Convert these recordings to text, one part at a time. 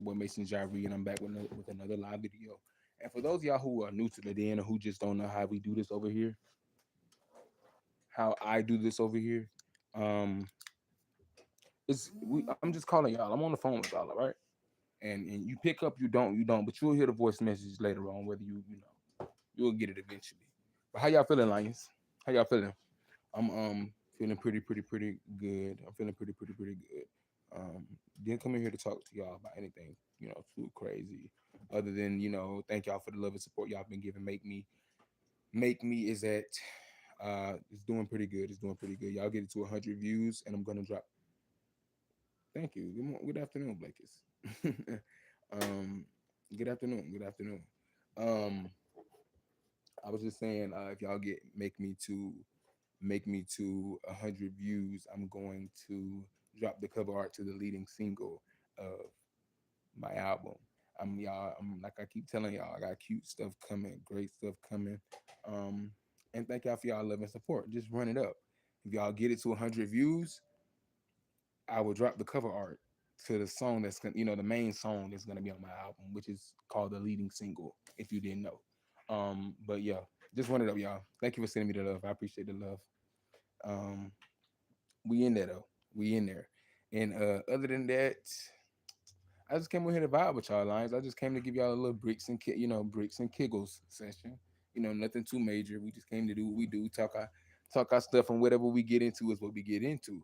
boy Mason Jyree, and I'm back with another live video. And for those of y'all who are new to the den or who just don't know how we do this over here, how I do this over here, um, I'm just calling y'all. I'm on the phone with y'all, all right? And you pick up, you don't, but you'll hear the voice message later on, whether you'll get it eventually. But how y'all feeling, Lions? How y'all feeling? I'm feeling pretty good. I'm feeling pretty good. Um, didn't come in here to talk to y'all about anything, too crazy. Other than, thank y'all for the love and support y'all been giving. Make me is at it's doing pretty good. It's doing pretty good. Y'all get it to 100 views, and I'm gonna drop. Thank you. Good afternoon, Blakis. um, good afternoon. Good afternoon. Um, I was just saying, if y'all make me to 100 views, I'm going to drop the cover art to the leading single of my album. I'm like I keep telling y'all, I got cute stuff coming, great stuff coming. Um, and thank y'all for y'all love and support. Just run it up. If y'all get it to 100 views, I will drop the cover art to the song that's gonna, the main song that's gonna be on my album, which is called the leading single. If you didn't know, but yeah, just run it up, y'all. Thank you for sending me the love. I appreciate the love. Um, we in there though. We in there. And other than that, I just came over here to vibe with y'all, Lions. I just came to give y'all a little bricks and kiggles session. Nothing too major. We just came to do what we do, talk our stuff, and whatever we get into is what we get into.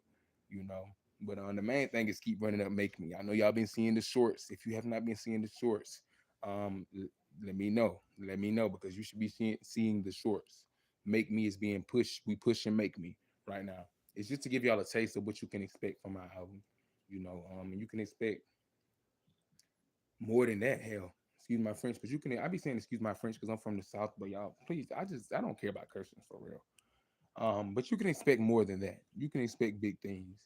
You know. But the main thing is keep running up, make me. I know y'all been seeing the shorts. If you have not been seeing the shorts, let me know. Let me know because you should be seeing the shorts. Make me is being pushed. We push and make me right now. It's just to give y'all a taste of what you can expect from my album. And you can expect more than that. Hell, excuse my French, but you can. I be saying excuse my French because I'm from the South, but y'all, please, I don't care about cursing for real. But you can expect more than that. You can expect big things.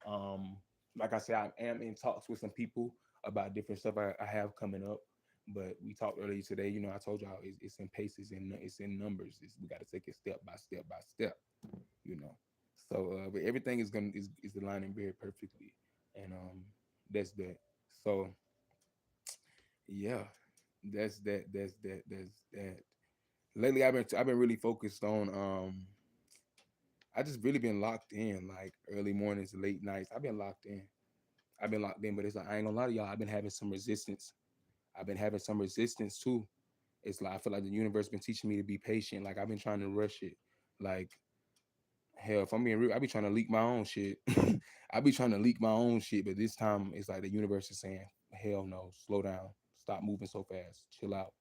Um, like I said, I am in talks with some people about different stuff I have coming up. But we talked earlier today. I told y'all it's in paces and it's in numbers. We got to take it step by step by step. You know. But everything is aligning very perfectly, and that's that. So yeah, that's that. That's that. That's that. Lately, I've been really focused on I just really been locked in, like early mornings, late nights. I've been locked in. I've been locked in, but it's like I ain't gonna lie to y'all. I've been having some resistance. I've been having some resistance too. It's like I feel like the universe been teaching me to be patient. Like I've been trying to rush it. Like hell, if I'm being real, I be trying to leak my own shit. I be trying to leak my own shit, but this time it's like the universe is saying, hell no, slow down, stop moving so fast, chill out.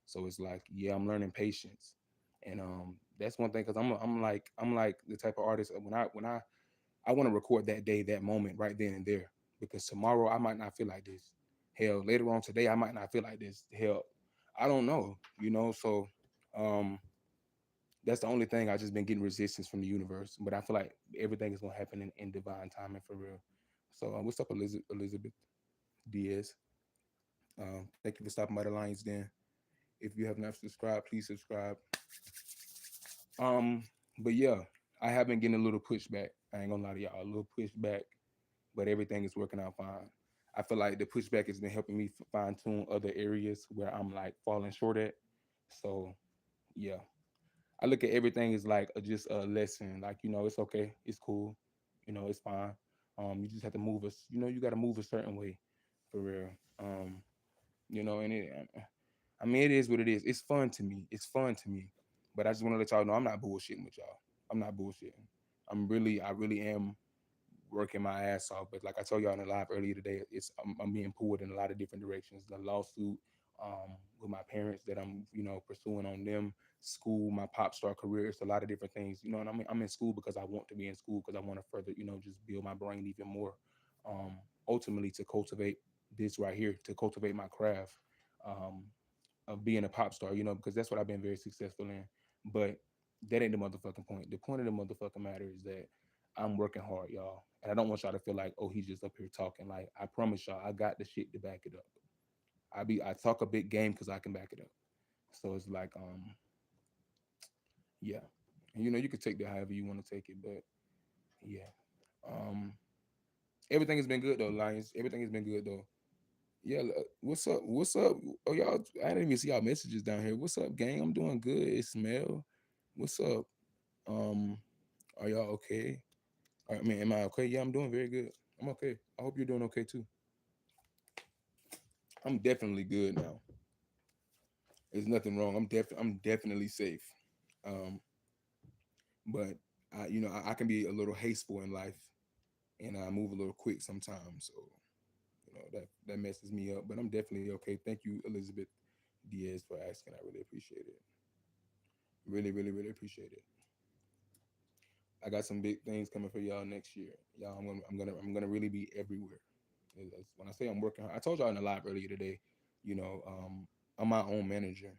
So it's like, yeah, I'm learning patience, and that's one thing because I'm like the type of artist when I want to record that day, that moment, right then and there, because tomorrow I might not feel like this. Hell, later on today I might not feel like this. Hell, I don't know. So um, that's the only thing I just been getting resistance from the universe, but I feel like everything is gonna happen in divine timing for real. So what's up, Elizabeth Diaz? Thank you for stopping by the Lions Den. If you have not subscribed, please subscribe. Um, but yeah, I have been getting a little pushback. I ain't gonna lie to y'all, a little pushback, but everything is working out fine. I feel like the pushback has been helping me fine tune other areas where I'm like falling short at. So yeah, I look at everything as like just a lesson. Like it's okay, it's cool, it's fine. You just have to move us. You got to move a certain way, for real. Um, and I mean, it is what it is. It's fun to me. It's fun to me. But I just want to let y'all know I'm not bullshitting with y'all. I'm not bullshitting. I really am working my ass off. But like I told y'all in the live earlier today, I'm being pulled in a lot of different directions. The lawsuit with my parents that I'm pursuing on them, school, my pop star career. It's a lot of different things. And I'm in school because I want to be in school because I want to further just build my brain even more. Ultimately to cultivate this right here, to cultivate my craft. Um, of being a pop star, because that's what I've been very successful in. But that ain't the motherfucking point. The point of the motherfucking matter is that I'm working hard, y'all. And I don't want y'all to feel like, oh, he's just up here talking. Like, I promise y'all, I got the shit to back it up. I talk a big game because I can back it up. So it's like, yeah. And you can take that however you want to take it, but yeah. Um, everything has been good though, Lions. Everything has been good though. Yeah, what's up? What's up? Oh, y'all, I didn't even see y'all messages down here. What's up, gang? I'm doing good. It's Mel. What's up? Um, are y'all okay? I mean, am I okay? Yeah, I'm doing very good. I'm okay. I hope you're doing okay too. I'm definitely good now. There's nothing wrong. I'm definitely safe. Um, but I can be a little hasteful in life, and I move a little quick sometimes. So that messes me up. But I'm definitely okay. Thank you, Elizabeth Diaz, for asking. I really appreciate it. Really, really, really appreciate it. I got some big things coming for y'all next year. Y'all, I'm gonna really be everywhere. When I say I'm working hard, I told y'all in the live earlier today. You know, I'm my own manager,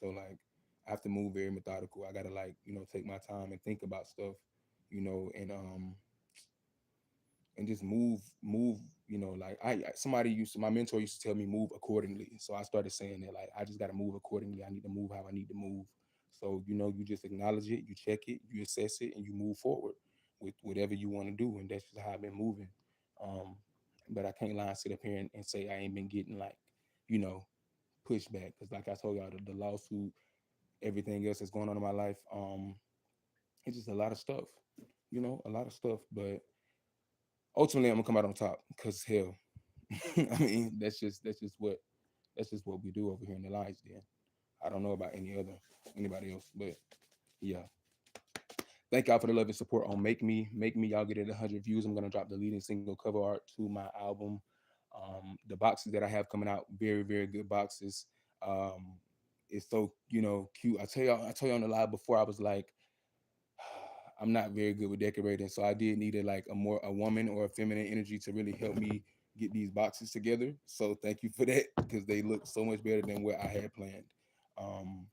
so like I have to move very methodical. I gotta like take my time and think about stuff, and just move. Like somebody used to, my mentor used to tell me move accordingly. So I started saying that like I just gotta move accordingly. I need to move how I need to move. So you just acknowledge it, you check it, you assess it, and you move forward with whatever you want to do. And that's just how I've been moving. Um, but I can't lie and sit up here and say I ain't been getting like, you know, pushback. Because like I told y'all, the lawsuit, everything else that's going on in my life, it's just a lot of stuff, a lot of stuff. But ultimately, I'm gonna come out on top because hell, I mean, that's just what we do over here in the Lions Den. I don't know about anybody else, but yeah. Thank y'all for the love and support on Make Me. Y'all get it 100 views. I'm gonna drop the leading single cover art to my album. The boxes that I have coming out, very very good boxes. Um, it's so cute. I told y'all on the live before. I was like, I'm not very good with decorating, so I did need a woman or a feminine energy to really help me get these boxes together. So thank you for that because they look so much better than what I had planned. Um,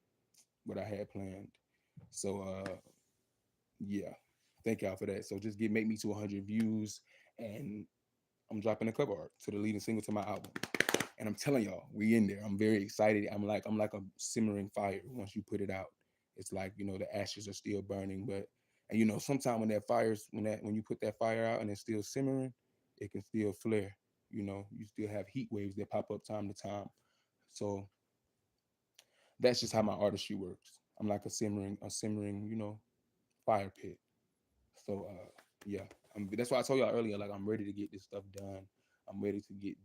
what I had planned. So yeah, thank y'all for that. So just make me to 100 views, and I'm dropping the cover art to the leading single to my album. And I'm telling y'all, we in there. I'm very excited. I'm like a simmering fire. Once you put it out, it's like the ashes are still burning, but and sometimes when that fires when you put that fire out and it's still simmering, it can still flare. You still have heat waves that pop up time to time. So that's just how my artistry works. I'm like a simmering, fire pit. So yeah, that's why I told y'all earlier, like I'm ready to get this stuff done. I'm ready to get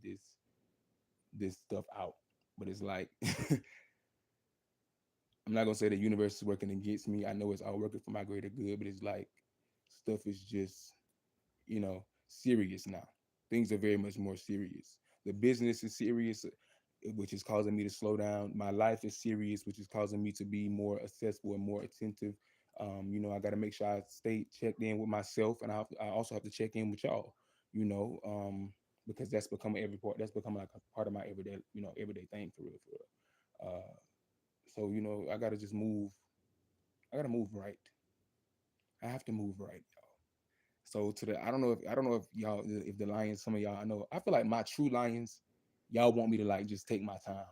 this stuff out. But it's like I'm not gonna say the universe is working against me. I know it's all working for my greater good, but it's like stuff is just serious now. Things are very much more serious. The business is serious, which is causing me to slow down. My life is serious, which is causing me to be more accessible and more attentive. I got to make sure I stay checked in with myself, and I also have to check in with y'all. You know, because that's becoming That's becoming like a part of my everyday thing for real, for real. So I got to just move. I got to move right. I have to move right. So I don't know if y'all if the lions, some of y'all, I feel like my true lions, y'all want me to like just take my time.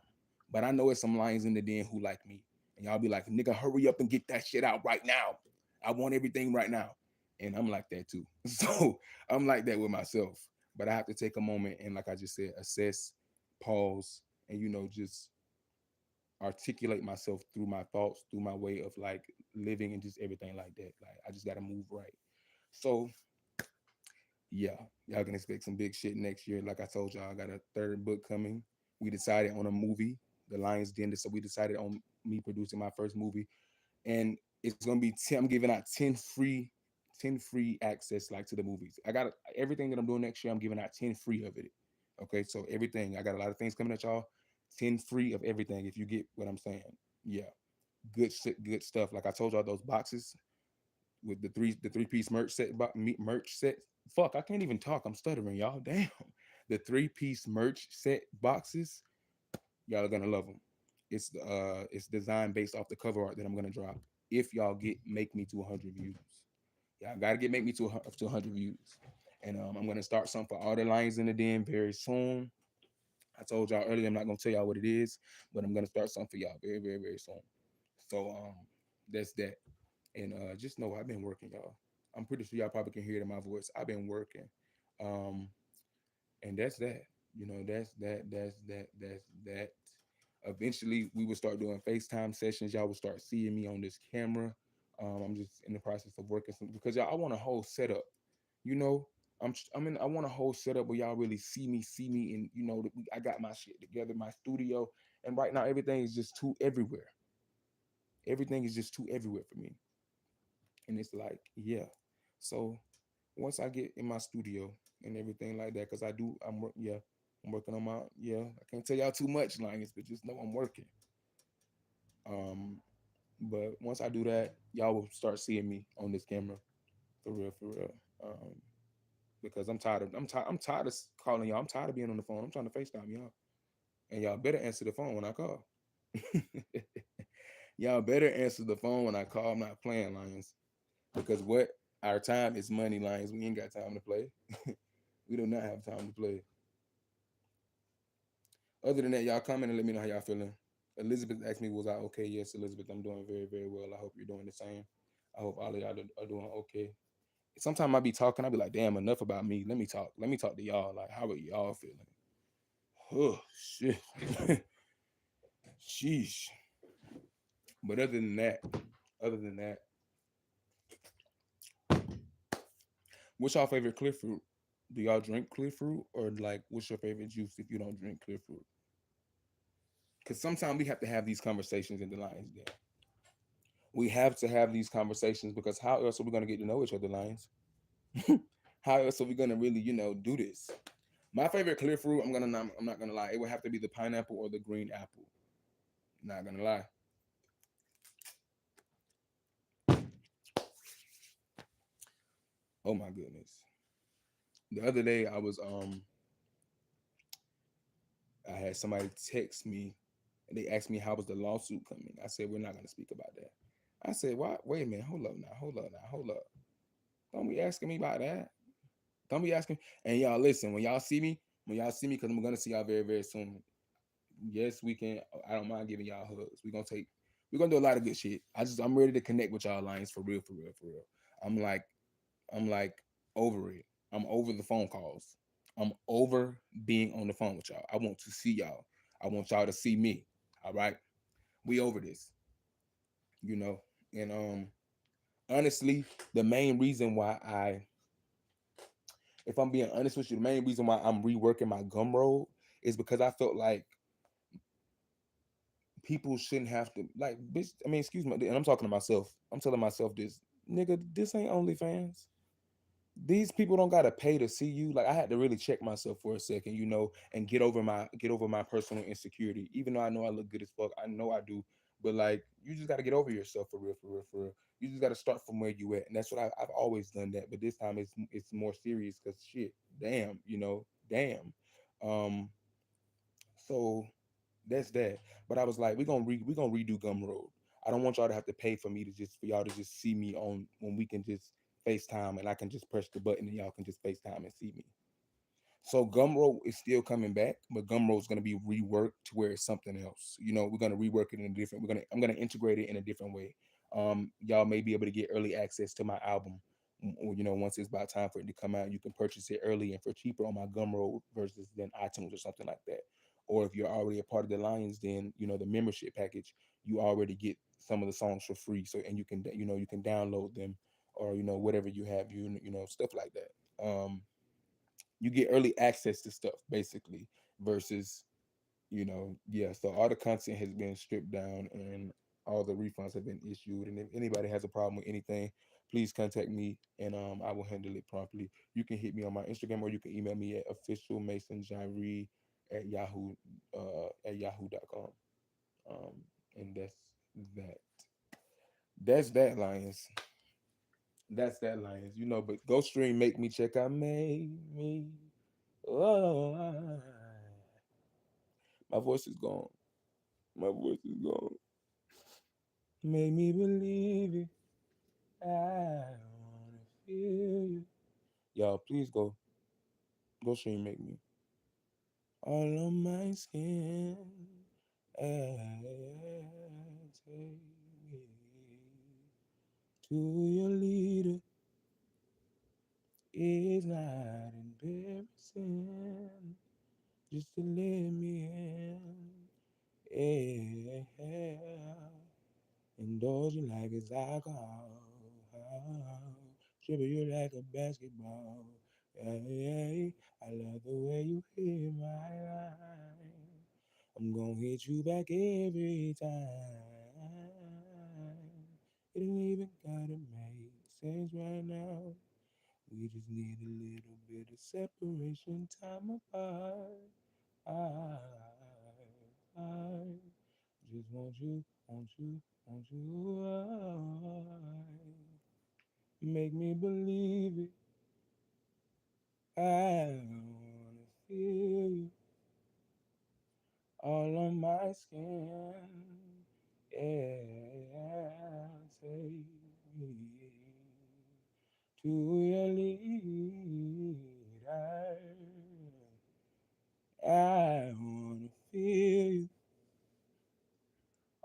But I know it's some lions in the den who like me. And y'all be like, nigga, hurry up and get that shit out right now. I want everything right now. And I'm like that too. So I'm like that with myself. But I have to take a moment and like I just said, assess, pause, and just articulate myself through my thoughts, through my way of like living and just everything like that. Like I just gotta move right. So yeah, y'all can expect some big shit next year. Like I told y'all, I got a third book coming. We decided on a movie, The Lion's Den. So we decided on me producing my first movie, and it's gonna be 10. I'm giving out 10 free access like to the movies. I got everything that I'm doing next year. I'm giving out 10 free of it. Okay, so everything. I got a lot of things coming at y'all. 10 free of everything. If you get what I'm saying, yeah, good shit, good stuff. Like I told y'all, those boxes with the 3-piece merch set. Fuck, I can't even talk. I'm stuttering, y'all. Damn. The 3-piece merch set boxes, y'all are gonna love them. It's designed based off the cover art that I'm gonna drop. If y'all get make me to 100 views, y'all gotta get make me to 100 views, and I'm gonna start something for all the lions in the den very soon. I told y'all earlier I'm not gonna tell y'all what it is, but I'm gonna start something for y'all very very very soon. So that's that. And just know I've been working, y'all. I'm pretty sure y'all probably can hear it in my voice. I've been working. Um, and that's that. That's that. Eventually, we would start doing FaceTime sessions. Y'all would start seeing me on this camera. I'm just in the process of working some because y'all, I want a whole setup. You know, I want a whole setup where y'all really see me, and I got my shit together, my studio, and right now everything is just too everywhere. Everything is just too everywhere for me, and it's like, yeah. So once I get in my studio and everything like that, because yeah, I'm working on my, yeah. I can't tell y'all too much, Linus, but just know I'm working. Um, but once I do that, y'all will start seeing me on this camera for real, for real. Because I'm tired of calling y'all. I'm tired of being on the phone. I'm trying to FaceTime y'all, and y'all better answer the phone when I call. Y'all better answer the phone when I call. I'm not playing, Lions, because what our time is money, Lions. We ain't got time to play. We do not have time to play. Other than that, y'all comment and let me know how y'all feeling. Elizabeth asked me, was I okay? Yes, Elizabeth, I'm doing very, very well. I hope you're doing the same. I hope all of y'all are doing okay. Sometimes I be talking, I be like, damn, enough about me. Let me talk. Let me talk to y'all. Like, how are y'all feeling? Oh, shit. Sheesh. But other than that, what's y'all favorite clear fruit? Do y'all drink clear fruit? Or like, what's your favorite juice if you don't drink clear fruit? Because sometimes we have to have these conversations in the Lions Den. We have to have these conversations because how else are we going to get to know each other, Lions? How else are we going to really, do this? My favorite clear fruit, I'm not gonna lie, it would have to be the pineapple or the green apple. Not gonna lie. Oh my goodness. The other day I had somebody text me and they asked me how was the lawsuit coming. I said we're not gonna speak about that. I said, what? Wait a minute, hold up. Don't be asking me about that. Don't be asking. And y'all listen, when y'all see me, because I'm gonna see y'all very, very soon. Yes, we can. I don't mind giving y'all hugs. We're gonna do a lot of good shit. I'm ready to connect with y'all, Lions, for real, for real, for real. I'm like, I'm like over it. I'm over the phone calls. I'm over being on the phone with y'all. I want to see y'all. I want y'all to see me. All right. We over this, you know. And honestly, the main reason why if I'm being honest with you, the main reason why I'm reworking my gum roll is because I felt like people shouldn't have to like bitch. I mean, excuse me, and I'm talking to myself. I'm telling myself this, nigga, this ain't OnlyFans. These people don't gotta pay to see you. Like I had to really check myself for a second, and get over my personal insecurity. Even though I know I look good as fuck, I know I do. But like, you just gotta get over yourself for real, for real, for real. You just gotta start from where you at, and that's what I've always done that. But this time it's more serious because shit, damn, damn. Um, so that's that. But I was like, we gonna redo Gumroad. I don't want y'all to have to pay for y'all to just see me on when we can just FaceTime and I can just press the button and y'all can just FaceTime and see me. So Gumroad is still coming back, but Gumroad is going to be reworked to where it's something else. We're going to rework it in a different. I'm going to integrate it in a different way. Y'all may be able to get early access to my album. Once it's about time for it to come out, you can purchase it early and for cheaper on my Gumroad versus than iTunes or something like that. Or if you're already a part of the Lions, then the membership package, you already get some of the songs for free. So and you can download them or whatever you have, stuff like that. You get early access to stuff basically versus yeah. So all the content has been stripped down and all the refunds have been issued, and if anybody has a problem with anything, please contact me and I will handle it promptly. You can hit me on my Instagram or you can email me at officialmasonjyree at yahoo.com. And that that's that, Lions. That's that, Lions. But go stream Make Me Check Out Make Me. Oh, my voice is gone. My voice is gone. Make me believe it. I wanna feel you. Y'all, please go stream Make Me. All on my skin. Take me to your leader. It's not embarrassing. just to let me in. Yeah. Indulge you like it's alcohol. Dribble you like a basketball. Hey, I love the way you hit my line. I'm gonna hit you back every time. It ain't even gotta make sense right now. We just need a little bit of separation, time apart. I just want you, want you, want you. Make me believe it. I wanna feel you all on my skin. Yeah, take me to your lead. I wanna feel you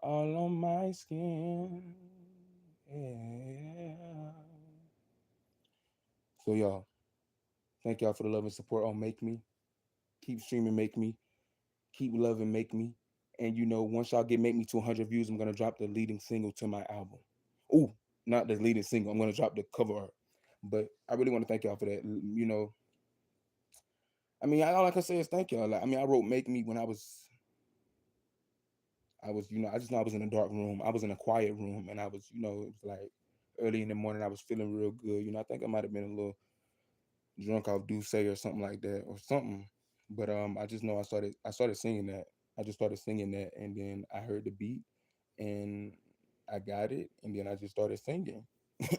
all on my skin. Yeah. So y'all, thank y'all for the love and support on Make Me. Keep streaming Make Me. Keep loving Make Me. And once y'all get Make Me to 100 views, I'm gonna drop the leading single to my album. Ooh, not the leading single. I'm gonna drop the cover art. But I really want to thank y'all for that. I mean, all I can say is thank y'all. Like, I mean, I wrote Make Me when I just know I was in a dark room. I was in a quiet room, and I was, it was like early in the morning. I was feeling real good. I think I might have been a little drunk off Douce or something like that or something. But I just know I started singing that. I just started singing that, and then I heard the beat, and I got it, and then I just started singing,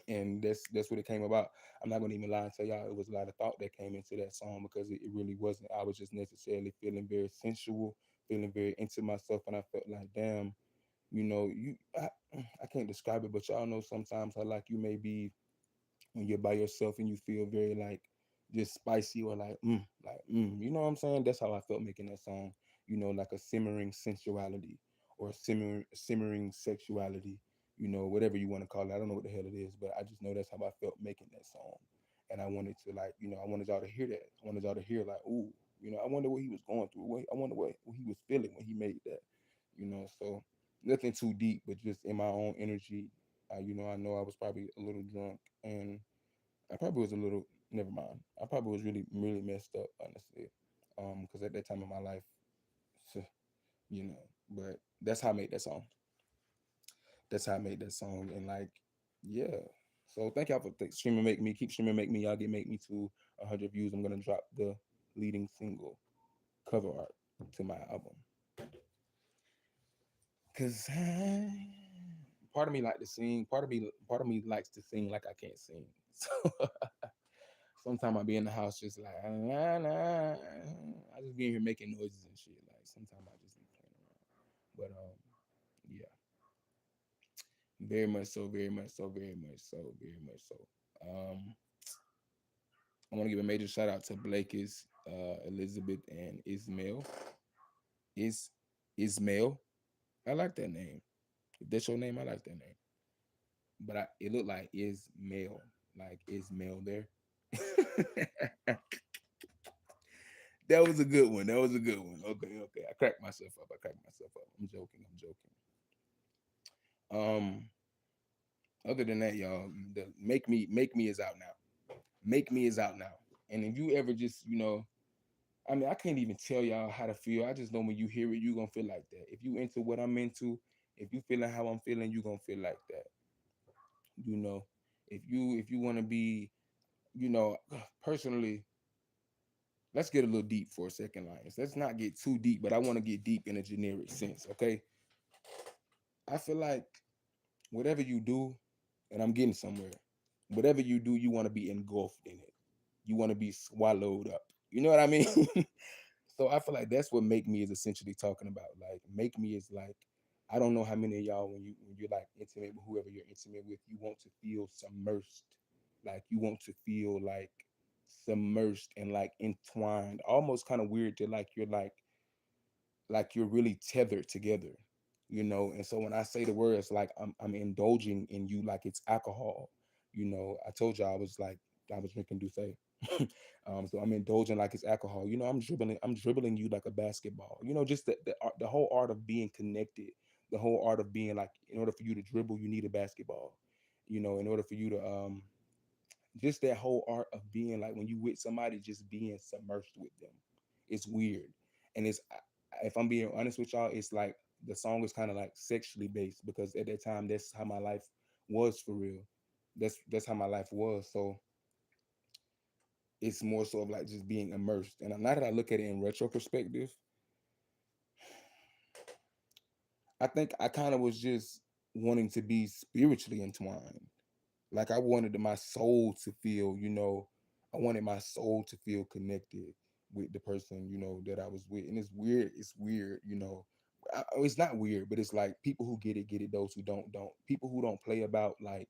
and that's what it came about. I'm not gonna even lie and tell y'all it was a lot of thought that came into that song because it really wasn't. I was just necessarily feeling very sensual, feeling very into myself, and I felt like, damn, I can't describe it, but y'all know sometimes how like you may be when you're by yourself and you feel very like just spicy or you know what I'm saying? That's how I felt making that song. Like a simmering sensuality or simmering sexuality. Whatever you want to call it. I don't know what the hell it is, but I just know that's how I felt making that song. And I wanted to I wanted y'all to hear that. I wanted y'all to hear like, ooh, I wonder what he was going through. I wonder what he was feeling when he made that. So nothing too deep, but just in my own energy. I know I was probably a little drunk and I probably was a little. Never mind. I probably was really, really messed up, honestly, because at that time of my life, you know. But that's how I made that song. That's how I made that song, and like, yeah. So thank y'all for streaming, Make Me. Keep streaming, Make Me. Y'all get Make Me to 100 views. I'm gonna drop the leading single cover art to my album, cause part of me like to sing. Part of me likes to sing like I can't sing. So sometimes I be in the house just like nah, nah. I just be in here making noises and shit. Like sometimes I just be playing around. But yeah, very much so, very much so, very much so, very much so. Um, I want to give a major shout out to Blake's, Elizabeth, and Ismail. Is Ismail? I like that name. If that's your name, I like that name. But it looked like Ismail, like Ismail there. That was a good one. That was a good one. Okay, okay. I cracked myself up. I cracked myself up. I'm joking. I'm joking. Um, other than that, y'all, the Make Me is out now. Make Me is out now. And if you ever just, I mean, I can't even tell y'all how to feel. I just know when you hear it, you gonna feel like that. If you into what I'm into, if you feeling how I'm feeling, you gonna feel like that. You know, if you wanna be, you know, personally, let's get a little deep for a second, Lions. Let's not get too deep, but I want to get deep in a generic sense, okay? I feel like whatever you do, and I'm getting somewhere, whatever you do, you want to be engulfed in it. You want to be swallowed up. You know what I mean? So I feel like that's what Make Me is essentially talking about. Like Make Me is like, I don't know how many of y'all when you're like intimate with whoever you're intimate with, you want to feel submersed. Like you want to feel like submersed and like entwined. Almost kind of weird to like you're really tethered together, And so when I say the word, it's like I'm indulging in you like it's alcohol. I told you I was drinking Douce. So I'm indulging like it's alcohol. I'm dribbling you like a basketball. Just the whole art of being connected, the whole art of being like, in order for you to dribble, you need a basketball. In order for you to just that whole art of being like, when you with somebody, just being submersed with them. It's weird. And if I'm being honest with y'all, it's like the song is kind of like sexually based, because at that time that's how my life was for real. That's how my life was. So it's more so of like just being immersed. And now that I look at it in retro perspective, I think I kind of was just wanting to be spiritually entwined. Like I wanted my soul to feel, I wanted my soul to feel connected with the person, that I was with. And it's weird. It's weird. It's not weird, but it's like people who get it. Those who don't. People who don't play about, like,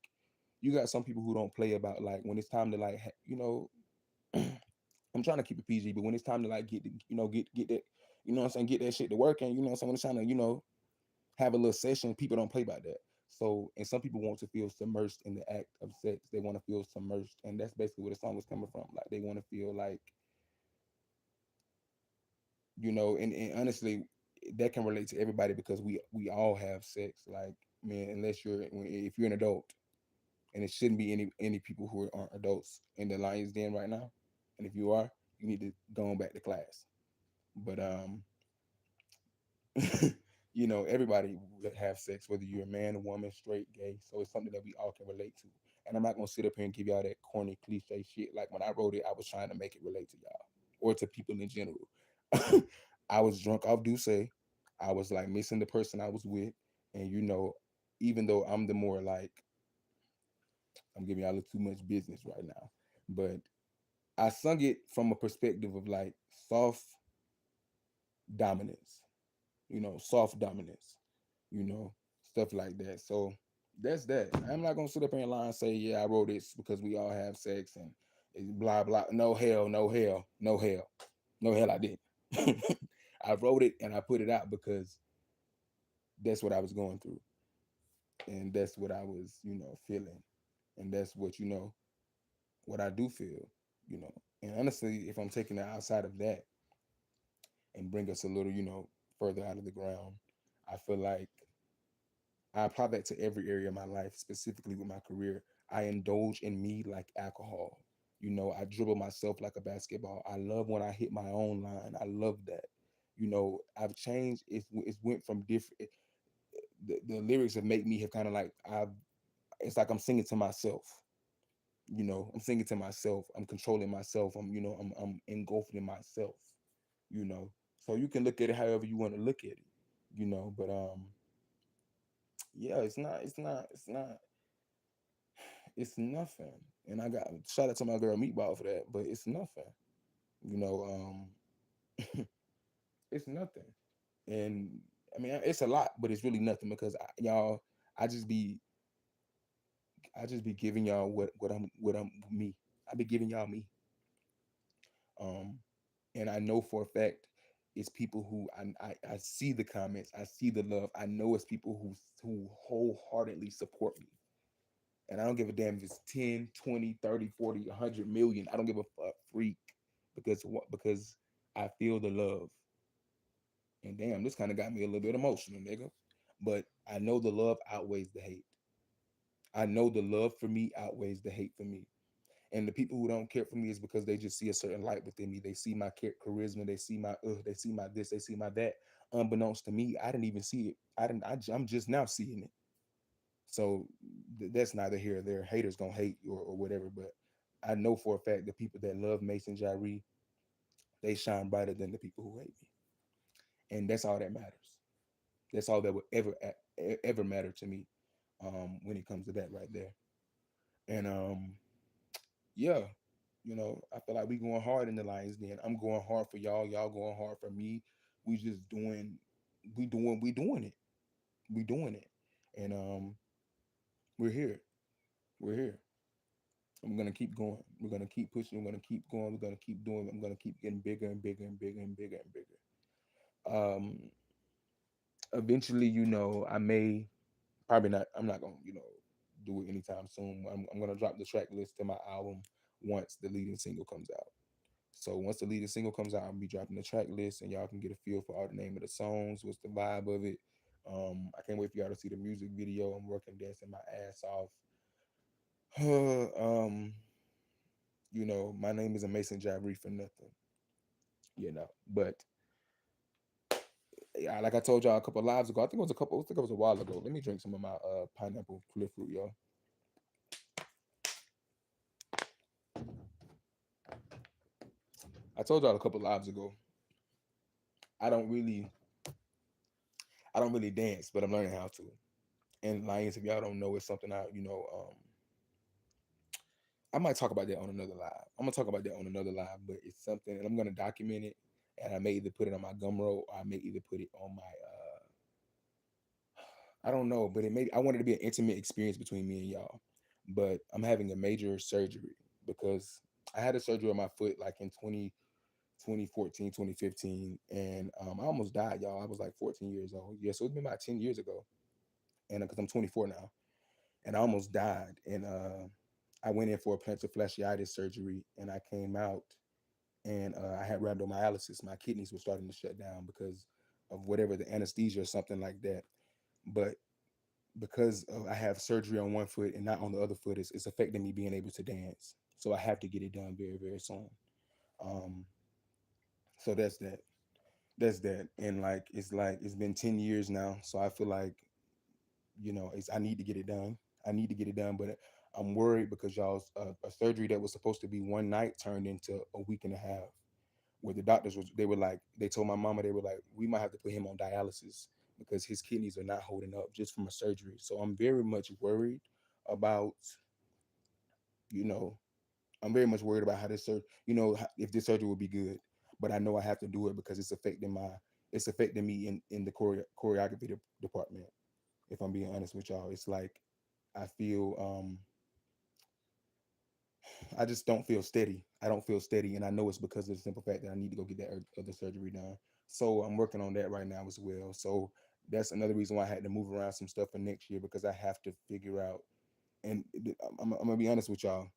you got some people who don't play about, like, when it's time to, like, I'm trying to keep it PG, but when it's time to, like, get that, what I'm saying, get that shit to work, and what I'm saying, when it's trying to, have a little session, people don't play about that. So, and some people want to feel submersed in the act of sex. They want to feel submersed, and that's basically where the song was coming from. Like, they want to feel like, and honestly, that can relate to everybody, because we all have sex. Like, man, if you're an adult, and it shouldn't be any people who aren't adults in the lion's den right now. And if you are, you need to go on back to class. But everybody that have sex, whether you're a man, a woman, straight, gay. So it's something that we all can relate to. And I'm not gonna sit up here and give y'all that corny cliche shit. Like, when I wrote it, I was trying to make it relate to y'all or to people in general. I was drunk off Douce. I was like missing the person I was with, and even though I'm the more like, I'm giving y'all a little too much business right now, but I sung it from a perspective of like soft dominance, soft dominance, you know, stuff like that. So that's that. I'm not gonna sit up here and lie and say, yeah, I wrote this because we all have sex and blah blah. No hell, no hell, no hell, no hell, I didn't. I wrote it and I put it out because that's what I was going through, and that's what I was, feeling, and that's what I do feel, you know. And honestly, if I'm taking it outside of that and bring us a little, further out of the ground, I feel like I apply that to every area of my life, specifically with my career. I indulge in me like alcohol. I dribble myself like a basketball. I love when I hit my own line. I love that. I've changed. It's went from different. The lyrics have made me have kind of like I've. It's like I'm singing to myself. I'm singing to myself. I'm controlling myself. I'm engulfing myself. So you can look at it however you want to look at it. But yeah, it's nothing. And I got shout out to my girl Meatball for that, but it's nothing. You know, it's nothing. And I mean, it's a lot, but it's really nothing, because y'all, I just be giving y'all what I'm me. I be giving y'all me. Um, and I know for a fact it's people who I see the comments, I see the love. I know it's people who wholeheartedly support me. And I don't give a damn if it's 10, 20, 30, 40, 100 million. I don't give a fuck, freak, because what? Because I feel the love. And damn, this kind of got me a little bit emotional, nigga. But I know the love outweighs the hate. I know the love for me outweighs the hate for me. And the people who don't care for me is because they just see a certain light within me. They see my charisma. They see my they see my this. They see my that. Unbeknownst to me, I didn't even see it. I'm just now seeing it. So that's neither here or there. Haters gonna hate, or whatever. But I know for a fact the people that love Mason Jyree, they shine brighter than the people who hate me, and that's all that matters. That's all that would ever matter to me, when it comes to that right there. And yeah, I feel like we going hard in the Lions Den. I'm going hard for y'all. Y'all going hard for me. We just we doing it. We doing it, and we're here. We're here. I'm gonna keep going. We're gonna keep pushing. We're gonna keep going. We're gonna keep doing. I'm gonna keep getting bigger and bigger and bigger and bigger and bigger. Eventually, I may probably not. I'm not gonna, do it anytime soon. I'm gonna drop the track list to my album once the leading single comes out. So once the leading single comes out, I'll be dropping the track list, and y'all can get a feel for all the name of the songs, what's the vibe of it. I can't wait for y'all to see the music video. I'm working, dancing my ass off. um, my name isn't Mason Jyree for nothing, But yeah, like I told y'all a couple of lives ago, I think it was a while ago. Let me drink some of my pineapple clear fruit, y'all. I told y'all a couple of lives ago. I don't really, I don't really dance, but I'm learning how to. And Lions, if y'all don't know, it's something I might talk about that on another live. I'm gonna talk about that on another live, but it's something, and I'm gonna document it. And I may either put it on my Gumroad, or I may either put it on my I don't know, but I want it to be an intimate experience between me and y'all. But I'm having a major surgery because I had a surgery on my foot like in 2014, 2015, and I almost died, y'all. I was like 14 years old. Yeah, so it's been about 10 years ago, and because I'm 24 now, and I almost died. And I went in for a plantar fasciitis surgery, and I came out, and I had rhabdomyolysis. My kidneys were starting to shut down because of whatever the anesthesia or something like that. But because I have surgery on one foot and not on the other foot, it's affecting me being able to dance. So I have to get it done very, very soon. Um, so that's that. That's that. And like it's been 10 years now. So I feel like, I need to get it done. I need to get it done, but I'm worried because y'all's a surgery that was supposed to be one night turned into a week and a half. Where the doctors was, they told my mama, they were like, we might have to put him on dialysis because his kidneys are not holding up just from a surgery. So I'm very much worried about, you know, I'm very much worried about how this surgery, if this surgery will be good. But I know I have to do it because it's affecting me in the choreography department. If I'm being honest with y'all, it's like I feel I just don't feel steady. I don't feel steady, and I know it's because of the simple fact that I need to go get that other surgery done. So I'm working on that right now as well. So that's another reason why I had to move around some stuff for next year because I have to figure out. And I'm gonna be honest with y'all.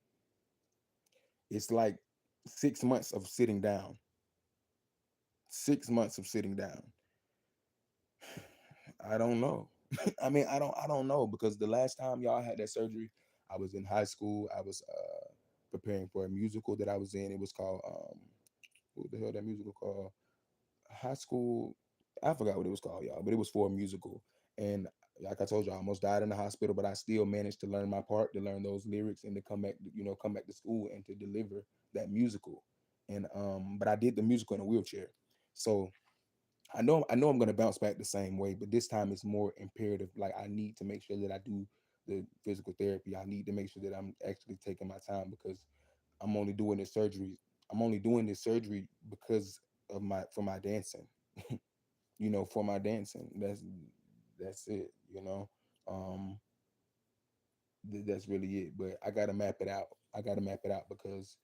It's like 6 months of sitting down. 6 months of sitting down. I don't know. I don't know because the last time y'all had that surgery, I was in high school. I was preparing for a musical that I was in. It was called what the hell that musical called? High school. I forgot what it was called, y'all, but it was for a musical. And like I told you, I almost died in the hospital, but I still managed to learn my part, to learn those lyrics, and to come back to school and to deliver that musical. And but I did the musical in a wheelchair, so I know I'm gonna bounce back the same way, but this time it's more imperative. Like I need to make sure that I do the physical therapy. I need to make sure that I'm actually taking my time because I'm only doing this surgery. I'm only doing this surgery because of my for my dancing. For my dancing. That's it. Um, that's really it. But I gotta map it out. I gotta map it out because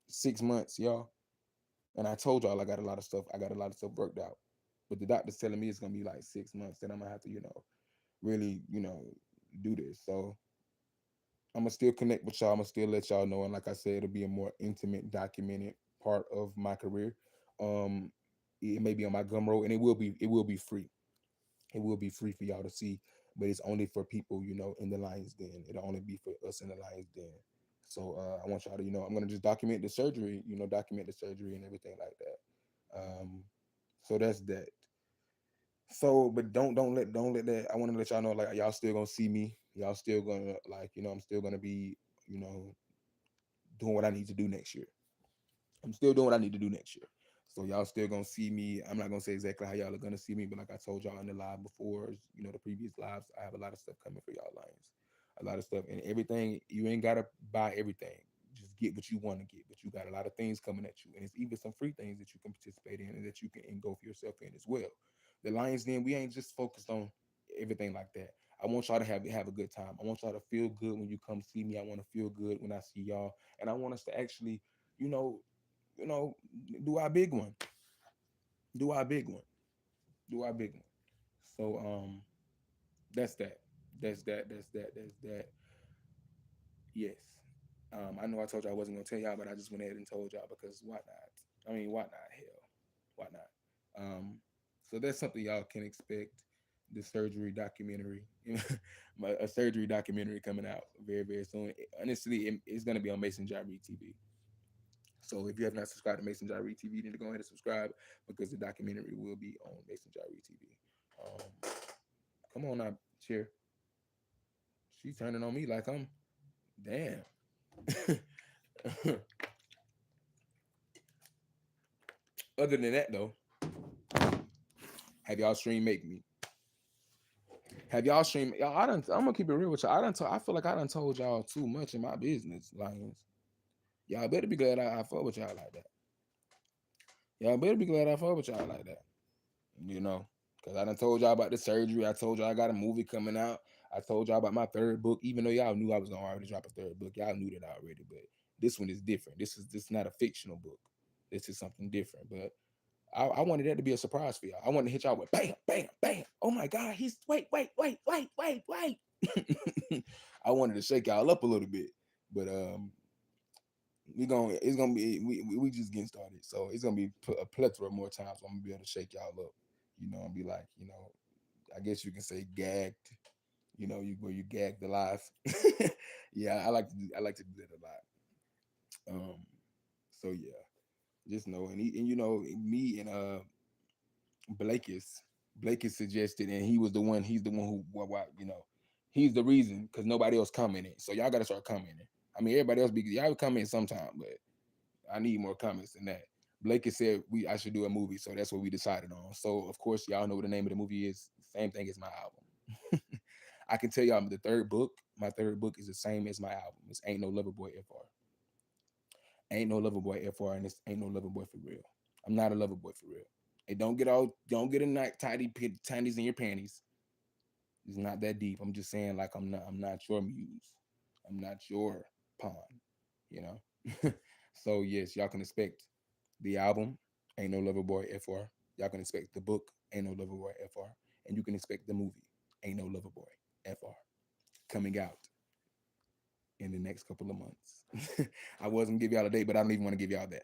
6 months, y'all. And I told y'all I got a lot of stuff. I got a lot of stuff worked out. But the doctor's telling me it's gonna be like 6 months. Then I'm gonna have to, really, do this. So I'm gonna still connect with y'all. I'm gonna still let y'all know. And like I said, it'll be a more intimate, documented part of my career. Um, it may be on my Gumroad, and it will be free. It will be free for y'all to see, but it's only for people, in the Lions Den. It'll only be for us in the Lions Den. So I want y'all to, I'm gonna just document the surgery, document the surgery and everything like that. So that's that. So, but don't let that. I want to let y'all know, like y'all still gonna see me. Y'all still gonna I'm still gonna be, you know, doing what I need to do next year. I'm still doing what I need to do next year. So y'all still gonna see me. I'm not gonna say exactly how y'all are gonna see me, but like I told y'all in the live before, the previous lives, I have a lot of stuff coming for y'all Lions. A lot of stuff and everything. You ain't gotta buy everything. Just get what you want to get. But you got a lot of things coming at you. And it's even some free things that you can participate in and that you can engulf yourself in as well. The Lions Den, we ain't just focused on everything like that. I want y'all to have a good time. I want y'all to feel good when you come see me. I want to feel good when I see y'all. And I want us to actually, you know, you know, do our big one. Do our big one. Do our big one. So that's that. That's that. That's that. That's that. Yes. I know I told y'all I wasn't gonna tell y'all, but I just went ahead and told y'all because why not? I mean, why not? Hell, why not? So that's something y'all can expect. The surgery documentary, a surgery documentary coming out very very soon. Honestly, it's gonna be on Mason Jyree TV. So if you have not subscribed to Mason Jyree TV, you need to go ahead and subscribe because the documentary will be on Mason Jyree TV. Come on now, cheer. She's turning on me like I'm damn. Other than that, though, have y'all streamed Make Me? Have y'all streamed? Y'all, I'm gonna keep it real with y'all. I feel like I done told y'all too much in my business, Lions. Y'all better be glad I fuck with y'all like that. Y'all better be glad I fuck with y'all like that. You know, because I done told y'all about the surgery. I told y'all I got a movie coming out. I told y'all about my third book, even though y'all knew I was gonna already drop a third book. Y'all knew that already, but this one is different. This is not a fictional book. This is something different. But I wanted that to be a surprise for y'all. I wanted to hit y'all with bam, bam, bam. Oh my God, he's wait. I wanted to shake y'all up a little bit, but it's gonna be we just getting started, so it's gonna be a plethora more times. I'm gonna be able to shake y'all up, and be like, I guess you can say gagged, where you gagged alive. Yeah, I like to do that a lot. So yeah, just know and me and Blake is suggested, and he's the one who he's the reason because nobody else commented. So y'all gotta start commenting. I mean, everybody else y'all comment sometime, but I need more comments than that. Blake has said I should do a movie, so that's what we decided on. So of course y'all know what the name of the movie is. Same thing as my album. I can tell y'all my third book is the same as my album. It's Ain't No Lover Boy FR. Ain't no lover boy FR, and this ain't no lover boy for real. I'm not a lover boy for real. And don't get a night tidies in your panties. It's not that deep. I'm just saying, like I'm not your muse. I'm not your pawn. You know. So yes, y'all can expect the album Ain't No Lover Boy FR. Y'all can expect the book Ain't No Lover Boy FR, and you can expect the movie Ain't No Lover Boy FR coming out in the next couple of months. I wasn't give y'all a date, but I don't even want to give y'all that.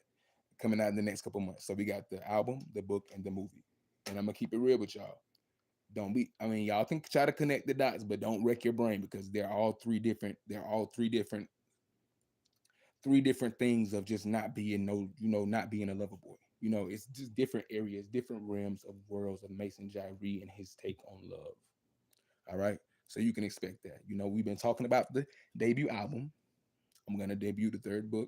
Coming out in the next couple of months. So we got the album, the book, and the movie. And I'm gonna keep it real with y'all. Don't be. I mean, y'all can try to connect the dots, but don't wreck your brain because they're all three different. They're all three different things of just not being not being a lover boy. It's just different areas, different realms of worlds of Mason Jyree and his take on love. All right. So you can expect that. We've been talking about the debut album. I'm gonna debut the third book,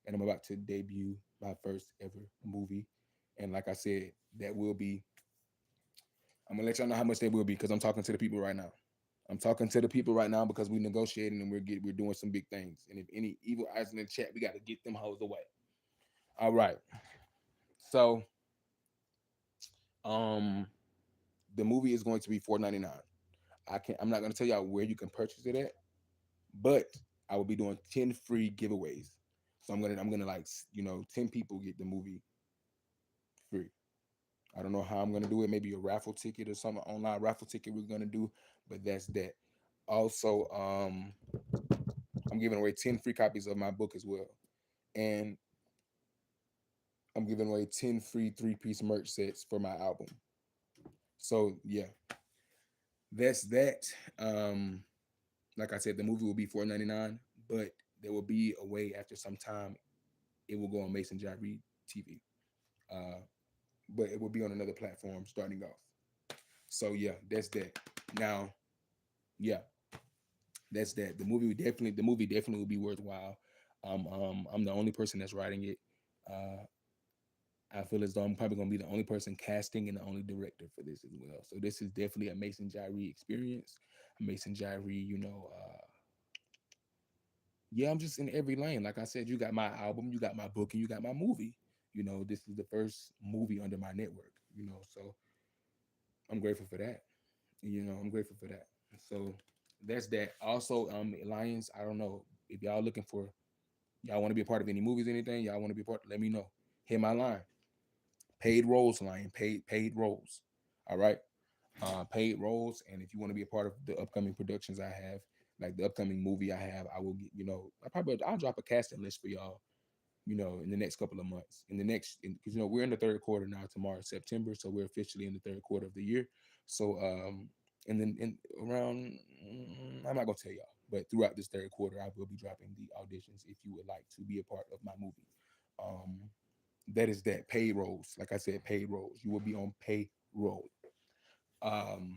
and I'm about to debut my first ever movie. And like I said, that will be. I'm gonna let y'all know how much they will be because I'm talking to the people right now. I'm talking to the people right now because we're negotiating and we're doing some big things. And if any evil eyes in the chat, we got to get them hoes away. All right. So um, the movie is going to be $4.99. I'm not gonna tell y'all where you can purchase it at, but I will be doing 10 free giveaways. So I'm gonna 10 people get the movie free. I don't know how I'm gonna do it. Maybe a raffle ticket or some online raffle ticket we're gonna do, but that's that. Also, I'm giving away 10 free copies of my book as well, and I'm giving away 10 free 3-piece merch sets for my album. So yeah, that's that. Like I said, the movie will be $4.99, but there will be a way after some time it will go on Mason Jyree TV. Uh, but it will be on another platform starting off. So yeah, that's that. Now, yeah, that's that. The movie definitely will be worthwhile. I'm the only person that's writing it. Uh, I feel as though I'm probably gonna be the only person casting and the only director for this as well. So this is definitely a Mason Jyree experience. A Mason Jyree, yeah, I'm just in every lane. Like I said, you got my album, you got my book, and you got my movie. This is the first movie under my network. So I'm grateful for that. I'm grateful for that. So that's that. Also, Lions, I don't know if y'all want to be a part of any movies, anything, y'all want to be a part, let me know. Hit my line. Paid roles, Lion. Paid roles. All right. Paid roles. And if you want to be a part of the upcoming productions I have, like the upcoming movie I have, I will get, I'll drop a casting list for y'all, in the next couple of months. In the next, because we're in the third quarter now. Tomorrow, September, so we're officially in the third quarter of the year. So, and then around, I'm not gonna tell y'all, but throughout this third quarter, I will be dropping the auditions if you would like to be a part of my movie. Um, that is that payrolls. Like I said, payrolls. You will be on payroll. Um,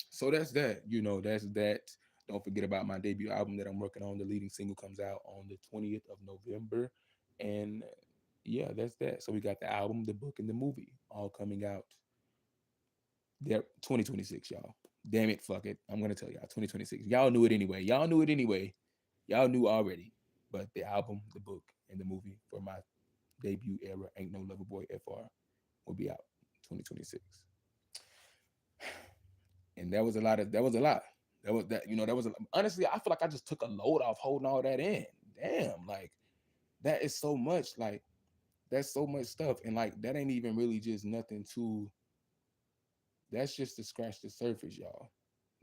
so that's that. That's that. Don't forget about my debut album that I'm working on. The leading single comes out on the 20th of November. And yeah, that's that. So we got the album, the book, and the movie all coming out there 2026, y'all. Damn it, fuck it. I'm gonna tell y'all 2026. Y'all knew it anyway. Y'all knew it anyway. Y'all knew already. But the album, the book, and the movie for my debut era, Ain't No Lover Boy FR, will be out 2026. And that was a lot. That was honestly, I feel like I just took a load off holding all that in. Damn, like that is so much, like that's so much stuff. And like that ain't even really just nothing to that's just to scratch the surface, y'all.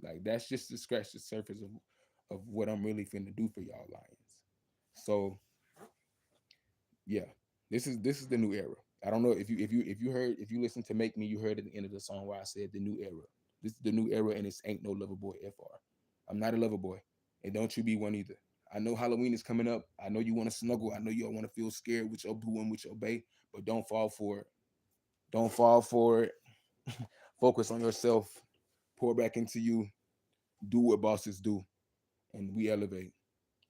Like that's just to scratch the surface of what I'm really finna do for y'all lions. So yeah, this is the new era. I don't know if you heard if you listen to Make Me, you heard at the end of the song where I said the new era. This is the new era, and it's Ain't No Lover Boy FR. I'm not a lover boy, and don't you be one either. I know Halloween is coming up. I know you want to snuggle. I know you all want to feel scared with your boo and with your bae, but don't fall for it. Don't fall for it. Focus on yourself. Pour back into you. Do what bosses do, and we elevate.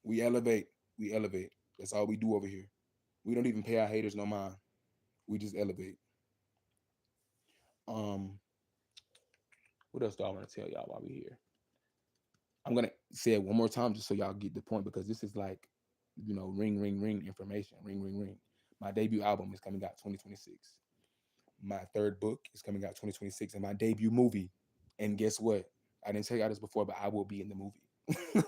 We elevate. We elevate. That's all we do over here. We don't even pay our haters no mind. We just elevate. Um, what else do I want to tell y'all while we're here? I'm gonna say it one more time just so y'all get the point because this is like, ring, ring, ring information. Ring, ring, ring. My debut album is coming out 2026. My third book is coming out 2026, and my debut movie. And guess what? I didn't tell y'all this before, but I will be in the movie.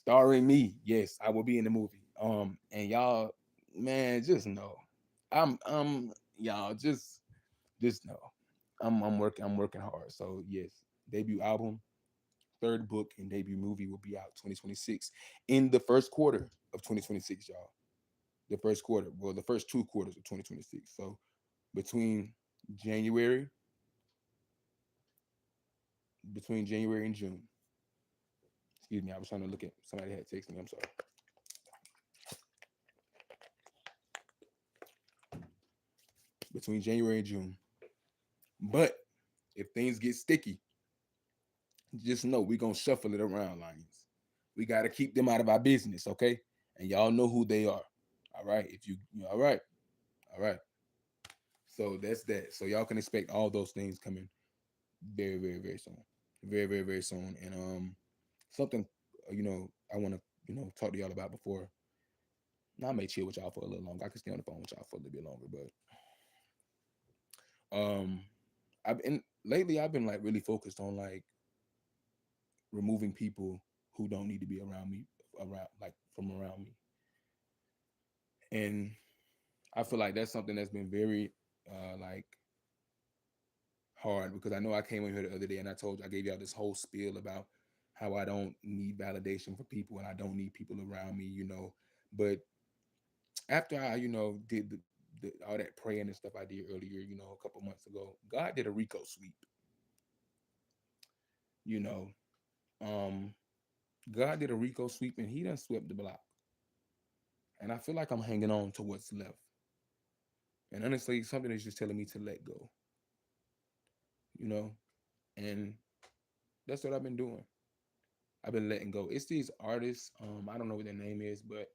Starring me. Yes, I will be in the movie. And y'all, man, just know. Y'all just know. I'm working hard. So yes, debut album, third book, and debut movie will be out 2026 in the first quarter of 2026, y'all. The first quarter, well, the first two quarters of 2026. So between January, between January and June. Excuse me, I was trying to look at somebody had texted me. I'm sorry. Between January and June. But if things get sticky, just know we're gonna shuffle it around, Lions. We gotta keep them out of our business, okay? And y'all know who they are. All right. If all right, all right. So that's that. So y'all can expect all those things coming very, very, very soon. Very, very, very soon. And something I want to talk to y'all about before. Now I may chill with y'all for a little longer. I can stay on the phone with y'all for a little bit longer, but I've been lately. I've been like really focused on like removing people who don't need to be around me, around like from around me, and I feel like that's something that's been very like hard because I know I came in here the other day and I gave y'all this whole spiel about how I don't need validation for people and I don't need people around me. But after I, did all that praying and stuff I did earlier, a couple months ago, God did a Rico sweep. You know, um, God did a Rico sweep and He done swept the block. And I feel like I'm hanging on to what's left. And honestly, something is just telling me to let go. You know, and that's what I've been doing. I've been letting go. It's these artists. I don't know what their name is, but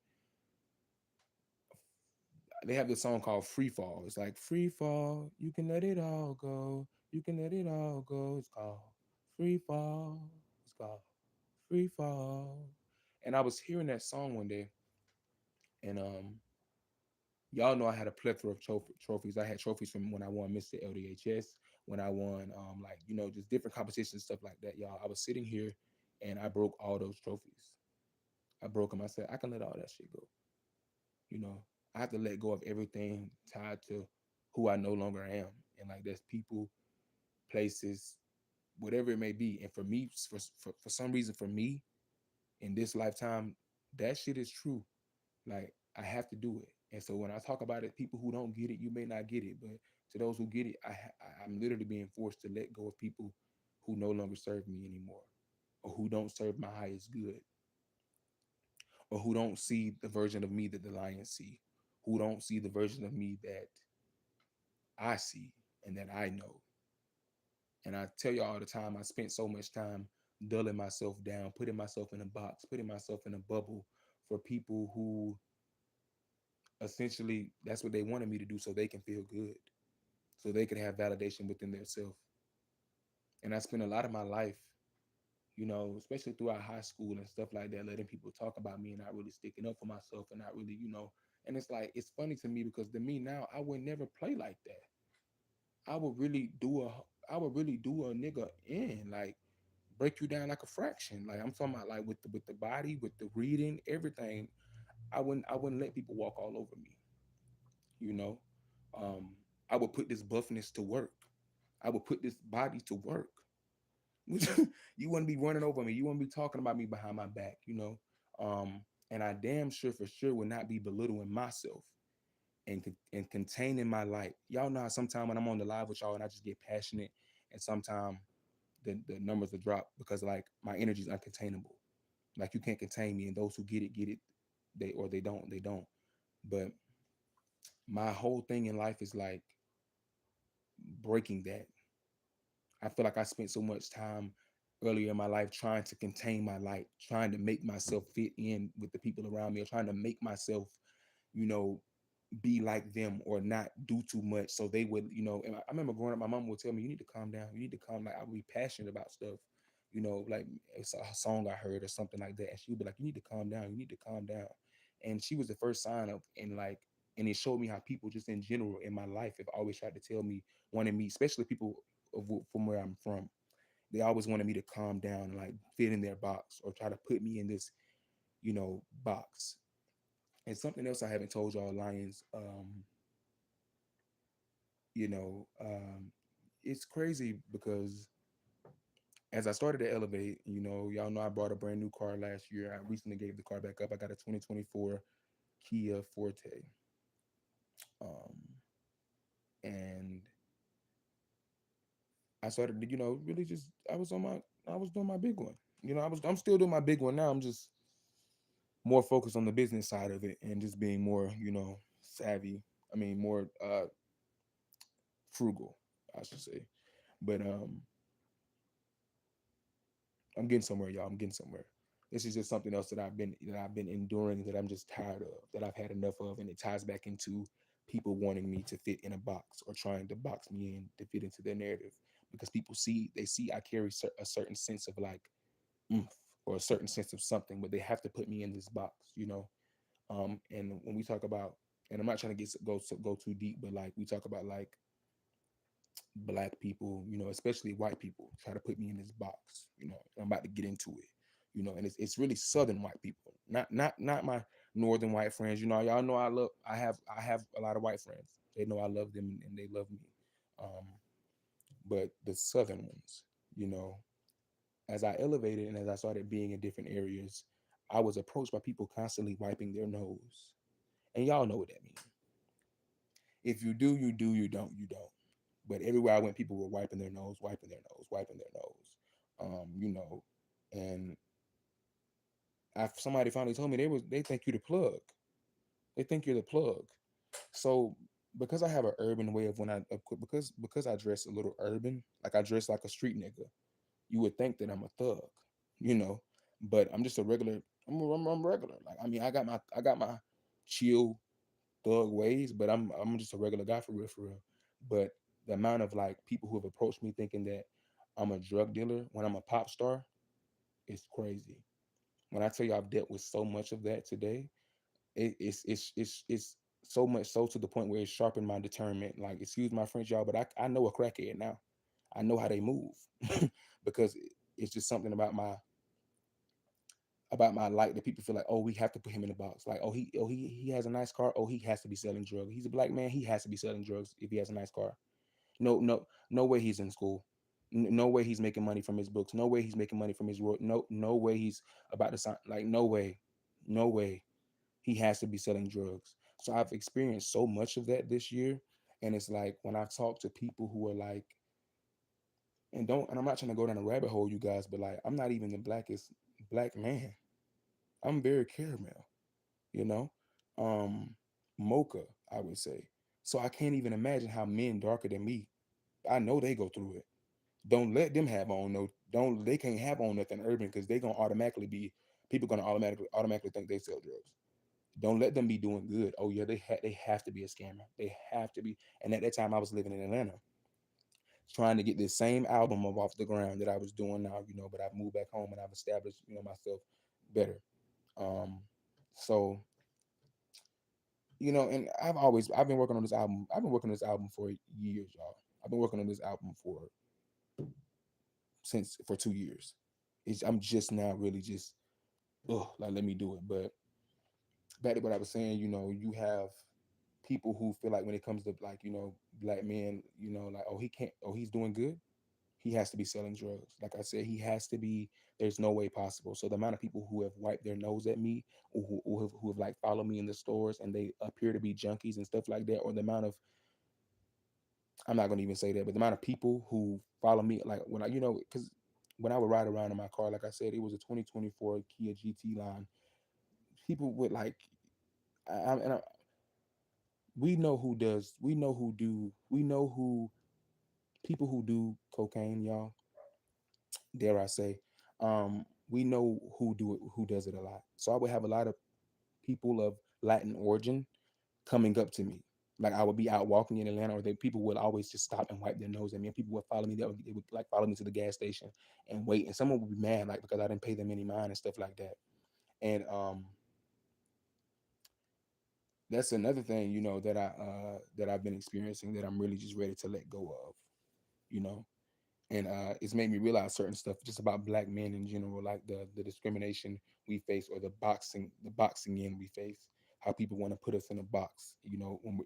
they have this song called Free Fall. It's like free fall. You can let it all go. You can let it all go. It's called Free Fall. It's called Free Fall. And I was hearing that song one day, and y'all know I had a plethora of trophies. I had trophies from when I won Mr. LDHS, when I won like just different competitions, stuff like that. Y'all, I was sitting here, and I broke all those trophies. I broke them. I said I can let all that shit go. You know, I have to let go of everything tied to who I no longer am. And like there's people, places, whatever it may be. And for me, for some reason, for me in this lifetime, that shit is true. Like I have to do it. And so when I talk about it, people who don't get it, you may not get it, but to those who get it, I'm literally being forced to let go of people who no longer serve me anymore, or who don't serve my highest good, or who don't see the version of me that the lions see, who don't see the version of me that I see and that I know. And I tell you all the time, I spent so much time dulling myself down, putting myself in a box, putting myself in a bubble for people who essentially that's what they wanted me to do so they can feel good, so they could have validation within themselves. And I spent a lot of my life, especially throughout high school and stuff like that, letting people talk about me and not really sticking up for myself and not really. And it's like it's funny to me because to me now I would never play like that. I would really do a I would really do a nigga in like break you down like a fraction. Like I'm talking about like with the body, with the reading, everything. I wouldn't let people walk all over me, you know. Um, I would put this buffness to work. I would put this body to work. You wouldn't be running over me. You wouldn't be talking about me behind my back. And I damn sure for sure would not be belittling myself and containing my light. Y'all know how sometimes when I'm on the live with y'all and I just get passionate, and sometimes the numbers will drop because like my energy is uncontainable. Like you can't contain me, and those who get it. They don't. But my whole thing in life is like breaking that. I feel like I spent so much time earlier in my life trying to contain my light, trying to make myself fit in with the people around me, or trying to make myself, you know, be like them or not do too much. So they would. And I remember growing up, my mom would tell me, you need to calm down. You need to calm. Like I would be passionate about stuff, like it's a song I heard or something like that. And she would be like, you need to calm down. You need to calm down. And she was the first sign of, and it showed me how people just in general in my life have always tried to tell me, wanted me, especially people from where I'm from. They always wanted me to calm down and like fit in their box or try to put me in this, box. And something else I haven't told y'all, Lions, you know, um, it's crazy because as I started to elevate, y'all know I bought a brand new car last year. I recently gave the car back up. I got a 2024 Kia Forte. Um, and I started to, really just I was doing my big one. I'm still doing my big one now. I'm just more focused on the business side of it and just being more, savvy. I mean, more frugal, I should say. But I'm getting somewhere, y'all. I'm getting somewhere. This is just something else that I've been enduring that I'm just tired of, that I've had enough of, and it ties back into people wanting me to fit in a box or trying to box me in to fit into their narrative because they see I carry a certain sense of like oomph or a certain sense of something, but they have to put me in this box. And when we talk about, and I'm not trying to go too deep, but like we talk about like black people, especially white people, try to put me in this box. I'm about to get into it. And it's really southern white people, not my northern white friends. Y'all know I have a lot of white friends. They know I love them and they love me. Um, but the southern ones, you know, as I elevated and as I started being in different areas, I was approached by people constantly wiping their nose. And y'all know what that means. If you do, you do. You don't, you don't. But everywhere I went, people were wiping their nose, wiping their nose, wiping their nose. And somebody finally told me they think you're the plug. They think you're the plug. So because I have an urban way of because I dress a little urban, like I dress like a street nigga, you would think that I'm a thug, you know. But I'm just a regular. I'm regular. Like I mean, I got my chill thug ways, but I'm just a regular guy for real, for real. But the amount of like people who have approached me thinking that I'm a drug dealer when I'm a pop star is crazy. When I tell you I've dealt with so much of that today, it's so much so to the point where it's sharpened my discernment. Like, excuse my French, y'all, but I know a crackhead now. I know how they move because it's just something about my light that people feel like, oh, we have to put him in a box. Like, oh he has a nice car. Oh, he has to be selling drugs. He's a black man. He has to be selling drugs if he has a nice car. No way he's in school. No way he's making money from his books. No way he's making money from his work. No way he's about to sign. Like no way, no way. He has to be selling drugs. So I've experienced so much of that this year, and it's like when I talk to people who are like, and I'm not trying to go down a rabbit hole, you guys, but like I'm not even the blackest black man. I'm very caramel, you know, um, mocha, I would say. So I can't even imagine how men darker than me. I know they go through it. Don't let them have on no. Don't they can't have on nothing urban because they gonna automatically be people gonna automatically think they sell drugs. Don't let them be doing good. Oh yeah, they have to be a scammer. They have to be. And at that time, I was living in Atlanta, trying to get this same album up off the ground that I was doing now. But I've moved back home and I've established myself better. Um, so and I've been working on this album. I've been working on this album for years, y'all. I've been working on this album for 2 years. I'm just now really just like let me do it. But back to what I was saying, you have people who feel like when it comes to like, black men, like, oh, he can't, oh, he's doing good. He has to be selling drugs. Like I said, he has to be, there's no way possible. So the amount of people who have wiped their nose at me or who have like followed me in the stores and they appear to be junkies and stuff like that, or the amount of, I'm not going to even say that, but the amount of people who follow me, like when because when I would ride around in my car, like I said, it was a 2024 Kia GT line. People would like, and we know who people who do cocaine, y'all, dare I say, we know who does it a lot. So I would have a lot of people of Latin origin coming up to me. Like I would be out walking in Atlanta, or people would always just stop and wipe their nose at me. And people would follow me. They would like follow me to the gas station and wait. And someone would be mad, like because I didn't pay them any mind and stuff like that. And that's another thing, that I've been experiencing that I'm really just ready to let go of. You know, and it's made me realize certain stuff just about black men in general, like the discrimination we face, or the boxing in we face. How people want to put us in a box,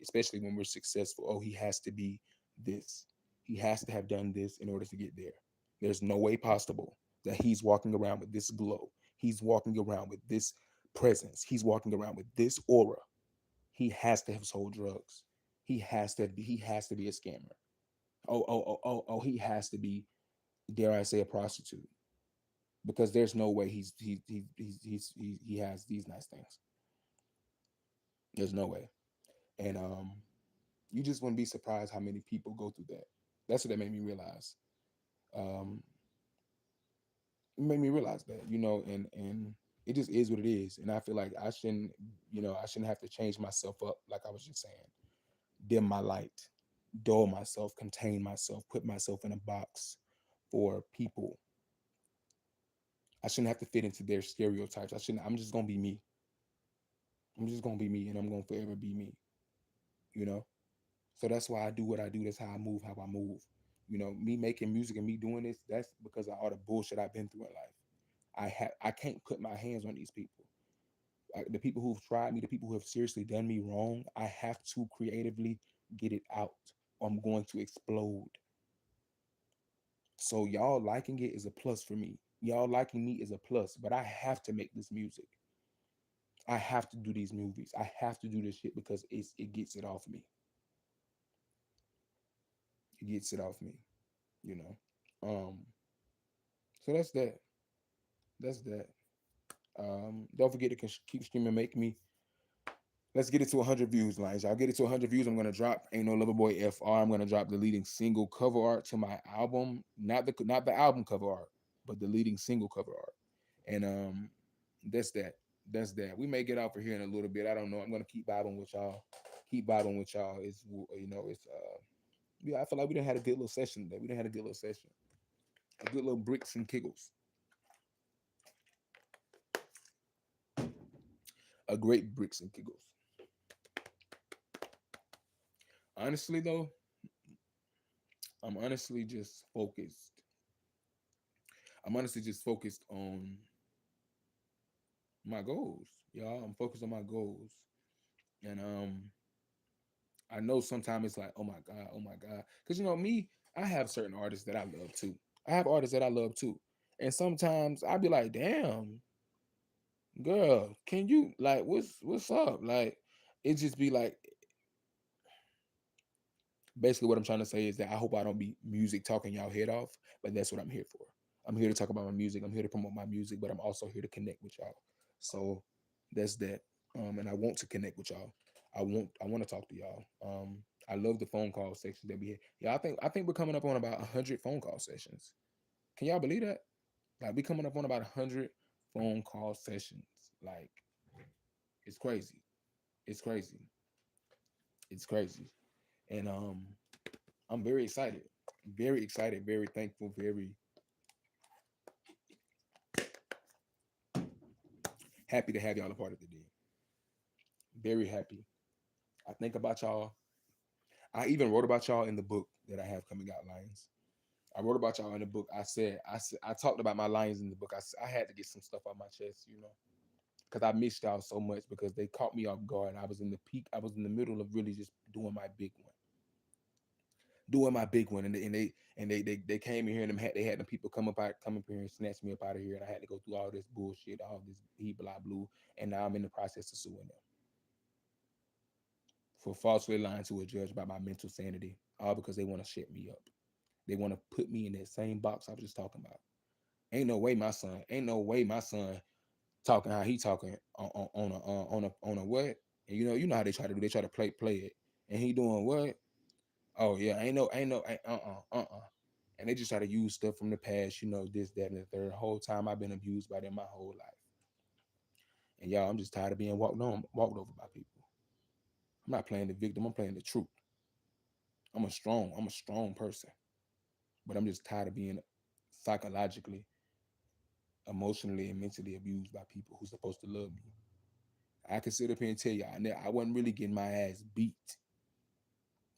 especially when we're successful. Oh, he has to be this. He has to have done this in order to get there. There's no way possible that he's walking around with this glow. He's walking around with this presence. He's walking around with this aura. He has to have sold drugs. He has to be a scammer. Oh, he has to be, dare I say, a prostitute, because there's no way he has these nice things. There's no way. And you just wouldn't be surprised how many people go through that. That's what that made me realize. Um, it made me realize that, and it just is what it is. And I feel like I shouldn't have to change myself up, like I was just saying, dim my light, dull myself, contain myself, put myself in a box for people. I shouldn't have to fit into their stereotypes. I shouldn't. I'm just gonna be me. I'm just gonna be me, and I'm gonna forever be me. You know. So that's why I do what I do. That's how I move. How I move. Me making music and me doing this. That's because of all the bullshit I've been through in life. I can't put my hands on these people. Like the people who've tried me, the people who have seriously done me wrong. I have to creatively get it out, or I'm going to explode. So y'all liking it is a plus for me. Y'all liking me is a plus, but I have to make this music. I have to do these movies. I have to do this shit because it gets it off me. It gets it off me, you know. So that's that. That's that. Don't forget to keep streaming. Make me. Let's get it to 100 views, lines. Y'all get it to 100 views. I'm gonna drop "Ain't No Lover Boy" FR. I'm gonna drop the leading single cover art to my album. Not the album cover art, but the leading single cover art. And that's that. That's that. We may get out for here in a little bit. I don't know. I'm gonna keep vibing with y'all. Keep vibing with y'all. It's yeah. I feel like we didn't had a good little session today. We didn't had a good little session. A good little bricks and kiggles. A great bricks and kiggles. Honestly though, I'm honestly just focused. I'm honestly just focused on my goals, y'all. I'm focused on my goals, and I know sometimes it's like, oh my god, because me. I have certain artists that I love too. I have artists that I love too. And sometimes I'd be like, damn, girl, can you like what's up? Like it just be like basically what I'm trying to say is that I hope I don't be music talking y'all head off, but that's what I'm here for. I'm here to talk about my music. I'm here to promote my music, but I'm also here to connect with y'all. So that's that. And I want to connect with y'all. I want to talk to y'all. I love the phone call section that we had. Yeah, I think we're coming up on about 100 phone call sessions. Can y'all believe that? Like we coming up on about 100 phone call sessions. Like it's crazy. It's crazy. It's crazy. And I'm very excited, very thankful, very happy to have y'all a part of the deal. Very happy. I think about y'all. I even wrote about y'all in the book that I have coming out, Lions. I wrote about y'all in the book. I talked about my Lions in the book. I had to get some stuff off my chest, because I missed y'all so much because they caught me off guard. I was in the peak. I was in the middle of really just doing my big one, and they came in here and they had the people come up here and snatch me up out of here, and I had to go through all this bullshit, all this he blah blue, and now I'm in the process of suing them for falsely lying to a judge about my mental sanity, all because they want to shut me up. They want to put me in that same box I was just talking about. Ain't no way my son talking how he talking on a what? And you know how they try to do. They try to play it, and he doing what? Oh yeah, ain't And they just try to use stuff from the past, this, that, and the third. The whole time I've been abused by them my whole life. And y'all, I'm just tired of being walked over by people. I'm not playing the victim. I'm playing the truth. I'm a strong person, but I'm just tired of being psychologically, emotionally, and mentally abused by people who's supposed to love me. I can sit up here and tell y'all, I wasn't really getting my ass beat,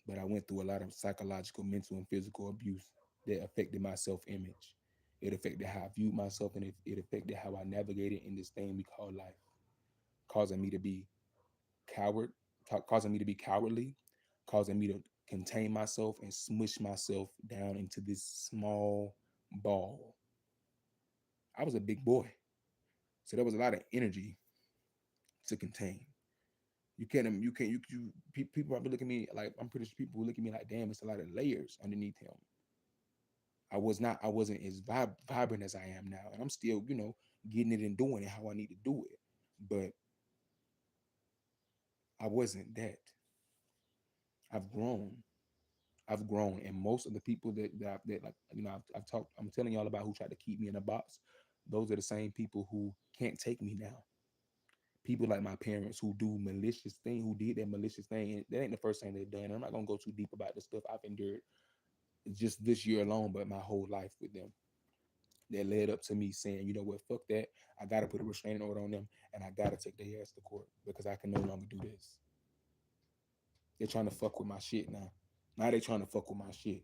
but I went through a lot of psychological, mental, and physical abuse that affected my self-image. It affected how I viewed myself, and it affected how I navigated in this thing we call life, causing me to be coward, causing me to be cowardly, causing me to contain myself and smush myself down into this small ball. I was a big boy, so there was a lot of energy to contain. People probably look at me like, I'm pretty sure people will look at me like, damn, it's a lot of layers underneath him. I wasn't as vibrant as I am now, and I'm still, getting it and doing it how I need to do it. But I wasn't that. I've grown. I've grown, and most of the people that like, I've talked. I'm telling y'all about who tried to keep me in a box. Those are the same people who can't take me now. People like my parents who do malicious thing, who did that malicious thing. And that ain't the first thing they've done. I'm not gonna go too deep about the stuff I've endured just this year alone, but my whole life with them. That led up to me saying, you know what, fuck that. I gotta put a restraining order on them, and I gotta take their ass to court because I can no longer do this. They're trying to fuck with my shit now. Now they trying to fuck with my shit,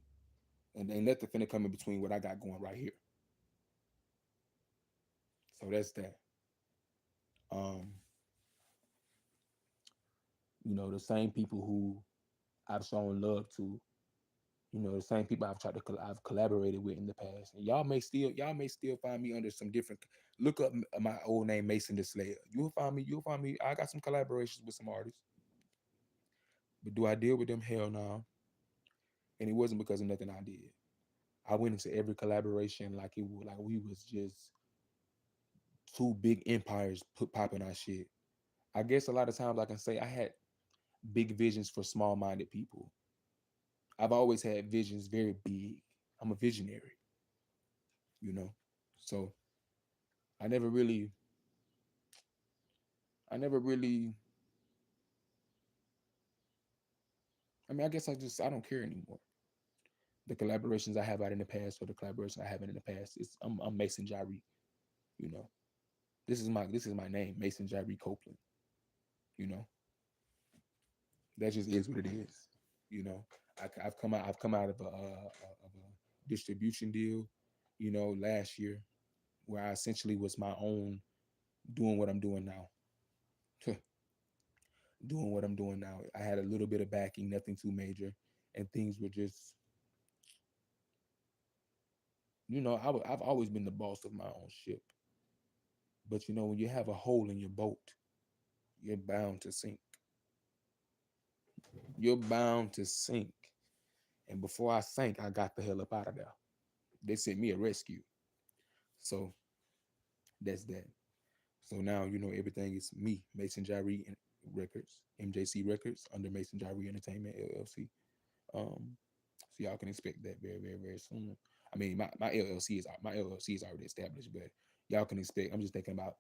and ain't nothing finna come in between what I got going right here. So that's that. Um, the same people who I've shown love to, the same people I've collaborated with in the past. And y'all may still find me under some different. Look up my old name, Mason the Slayer. You'll find me. You'll find me. I got some collaborations with some artists, but do I deal with them? Hell no. And it wasn't because of nothing I did. I went into every collaboration like we was just two big empires popping our shit. I guess a lot of times I can say I had big visions for small-minded people. I've always had visions very big. I'm a visionary, you know. So I never really, I never really. I mean, I guess I don't care anymore. The collaborations I have out in the past or the collaboration I haven't in the past, I'm Mason Jyree. You know, this is my name, Mason Jyree Copeland. You know, that just is what it is. You know, I've come out of a distribution deal. Last year where I essentially was my own, doing what I'm doing now. Doing what I'm doing now. I had a little bit of backing, nothing too major, and things were just I've always been the boss of my own ship. But when you have a hole in your boat, you're bound to sink. You're bound to sink. And before I sank, I got the hell up out of there. They sent me a rescue. So that's that. So now everything is me, Mason Jyree Records, MJC Records under Mason Jyree Entertainment LLC. So y'all can expect that very, very, very soon. I mean, my LLC is already established, but y'all can expect. I'm just thinking about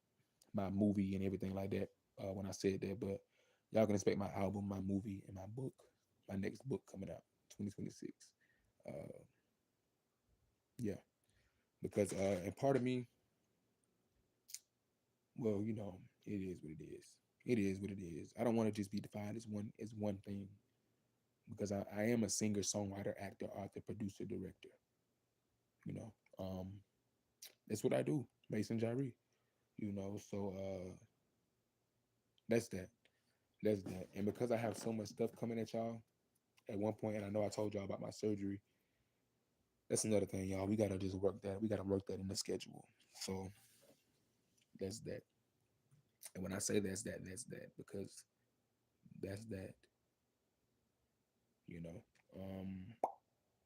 my movie and everything like that when I said that, but y'all can expect my album, my movie, and my book, my next book coming out 2026. Uh, yeah, because and part of me, well, it is what it is. It is what it is. I don't want to just be defined as one thing because I am a singer, songwriter, actor, author, producer, director. You know, um, that's what I do, Mason Jyree. So that's that. That's that. And because I have so much stuff coming at y'all at one point, and I know I told y'all about my surgery. That's another thing, y'all. We gotta just work that. We gotta work that in the schedule. So that's that. And when I say that's that because that's that. You know.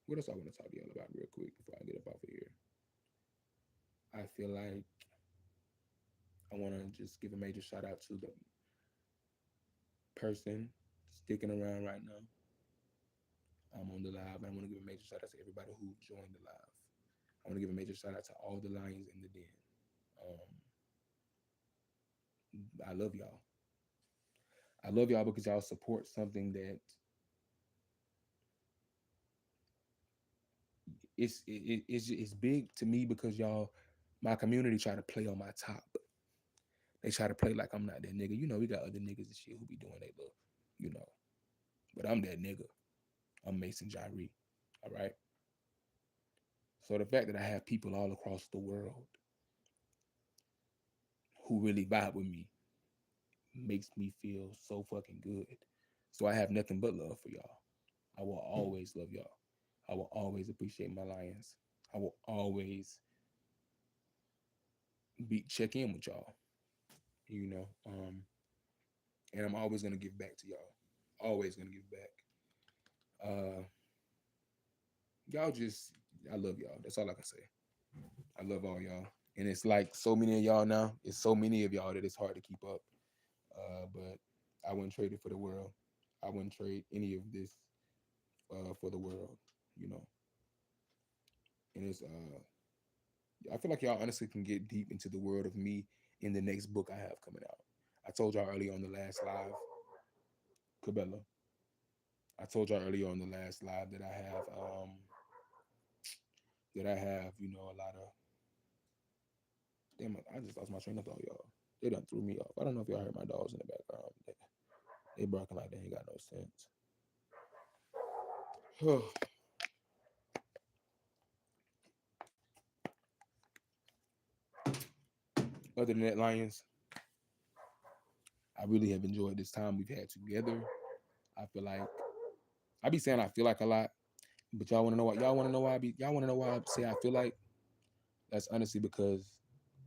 What else I want to talk to y'all about real quick before I get up off of here? I feel like I want to just give a major shout out to the person sticking around right now. I'm on the live. I want to give a major shout out to everybody who joined the live. I want to give a major shout out to all the lions in the den. Um, I love y'all. I love y'all because y'all support something that it's big to me because y'all, my community try to play on my top. They try to play like I'm not that nigga. We got other niggas and shit who be doing they look, you know. But I'm that nigga. I'm Mason Jyree. All right. So the fact that I have people all across the world who really vibe with me makes me feel so fucking good. So I have nothing but love for y'all. I will always love y'all. I will always appreciate my lions. I will always be check in with y'all. You know, and I'm always gonna give back to y'all. Always gonna give back. Uh, y'all just, I love y'all. That's all I can say. I love all y'all, and it's like so many of y'all now. It's so many of y'all that it's hard to keep up. But I wouldn't trade it for the world. I wouldn't trade any of this for the world. You know, and it's I feel like y'all honestly can get deep into the world of me in the next book I have coming out. I told y'all earlier on the last live, Cabela. I told y'all earlier on the last live that I have, a lot of damn I just lost my train of thought, y'all. They done threw me off. I don't know if y'all heard my dogs in the background. They barking like they ain't got no sense. Other than that, Lions, I really have enjoyed this time we've had together. I feel like I be saying I feel like a lot, but y'all want to know what y'all want to know why y'all want to know why I say I feel like that's honestly because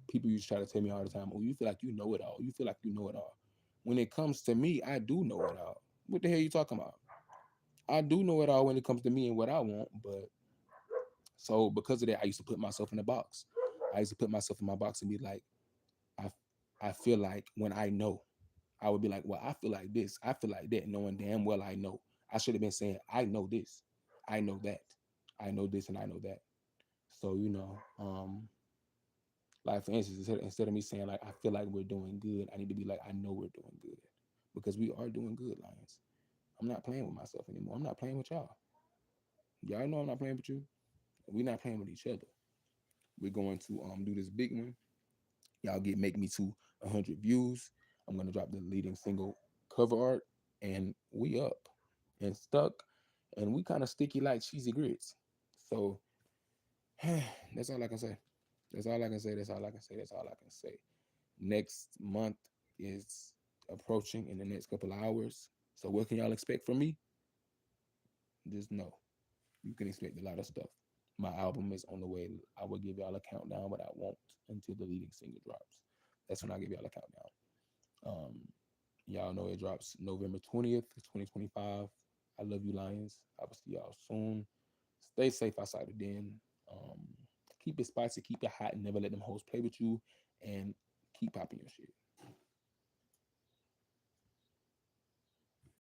people used to try to tell me all the time, "Oh, you feel like you know it all. You feel like you know it all." When it comes to me, I do know it all. What the hell are you talking about? I do know it all when it comes to me and what I want, but so because of that, I used to put myself in a box. I used to put myself in my box and be like, I I feel like when I know, I would be like, well, I feel like this, I feel like that, knowing damn well I know. I should have been saying, I know this, I know that, I know this, and I know that. So like for instance, instead of me saying like I feel like we're doing good, I need to be like I know we're doing good because we are doing good, Lions. I'm not playing with myself anymore. I'm not playing with y'all. Y'all know I'm not playing with you. We're not playing with each other. We're going to do this big one. Y'all make me to 100 views. I'm gonna drop the leading single cover art, and we up and stuck, and we kind of sticky like cheesy grits. So that's all I can say. That's all I can say. That's all I can say. That's all I can say. Next month is approaching in the next couple of hours. So what can y'all expect from me? Just know you can expect a lot of stuff. My album is on the way. I will give y'all a countdown, but I won't until the leading single drops. That's when I give y'all a countdown. Um, y'all know it drops November 20th, 2025. I love you, Lions. I will see y'all soon. Stay safe outside the den. Um, keep it spicy, keep it hot, and never let them hoes play with you. And keep popping your shit.